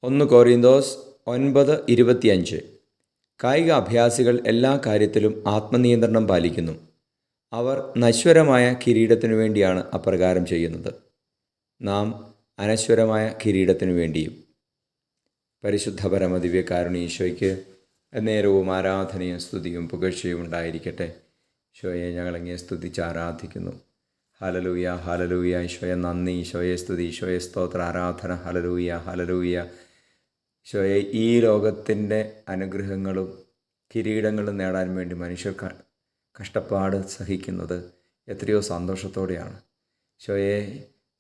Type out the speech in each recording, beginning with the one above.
1 കൊറിന്തോസ് 9:25. കായിക അഭ്യാസികൾ എല്ലാ കാര്യത്തിലും ആത്മനിയന്ത്രണം പാലിക്കുന്നു. അവർ നശ്വരമായ കിരീടത്തിനു വേണ്ടിയാണ് അപ്രകാരം ചെയ്യുന്നത്. നാം അനശ്വരമായ കിരീടത്തിനു വേണ്ടിയും. പരിശുദ്ധ പരമദിവ്യകാരുണ്യ ഈശോയ്ക്ക് നേരവും ആരാധനയും സ്തുതിയും പുകഴ്ചയും ഉണ്ടായിരിക്കട്ടെ. ഈശോയെ ഞങ്ങളങ്ങേ സ്തുതിച്ച് ആരാധിക്കുന്നു. Hallelujah, hallelujah. ഈശോയെ നന്ദി, ഈശോയെ സ്തുതി, ഈശോയെ സ്തോത്ര, ആരാധന. Hallelujah, hallelujah. ഈശോയെ ഈ ലോകത്തിൻ്റെ അനുഗ്രഹങ്ങളും കിരീടങ്ങളും നേടാൻ വേണ്ടി മനുഷ്യർ കഷ്ടപ്പാട് സഹിക്കുന്നത് എത്രയോ സന്തോഷത്തോടെയാണ്. ഈശോയെ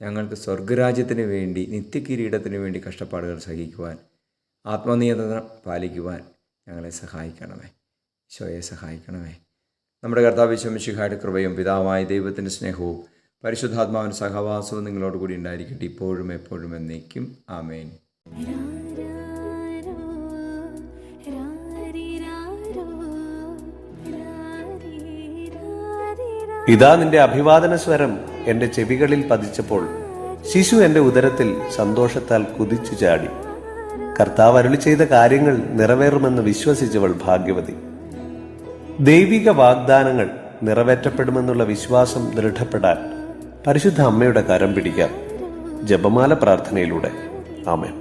ഞങ്ങൾക്ക് സ്വർഗരാജ്യത്തിന് വേണ്ടി, നിത്യകിരീടത്തിന് വേണ്ടി കഷ്ടപ്പാടുകൾ സഹിക്കുവാൻ, ആത്മനിയന്ത്രണം പാലിക്കുവാൻ ഞങ്ങളെ സഹായിക്കണമേ. ഈശോയെ സഹായിക്കണമേ. നമ്മുടെ കർത്താവ് ഈശോ മിശിഹായുടെ കൃപയും പിതാവായ ദൈവത്തിൻ്റെ സ്നേഹവും പരിശുദ്ധാത്മാവിൻ്റെ സഹവാസവും നിങ്ങളോടുകൂടി ഉണ്ടായിരിക്കട്ടെ, ഇപ്പോഴും എപ്പോഴും എന്നേക്കും. ആമേൻ. ഇതാ നിന്റെ അഭിവാദന സ്വരം എന്റെ ചെവികളിൽ പതിച്ചപ്പോൾ ശിശു എന്റെ ഉദരത്തിൽ സന്തോഷത്താൽ കുതിച്ചു ചാടി. കർത്താവ് അരുളി ചെയ്ത കാര്യങ്ങൾ നിറവേറുമെന്ന് വിശ്വസിച്ചവൾ ഭാഗ്യവതി. ദൈവിക വാഗ്ദാനങ്ങൾ നിറവേറ്റപ്പെടുമെന്നുള്ള വിശ്വാസം ദൃഢപ്പെടാൻ പരിശുദ്ധ അമ്മയുടെ കരം പിടിക്കാം ജപമാല പ്രാർത്ഥനയിലൂടെ. ആമേൻ.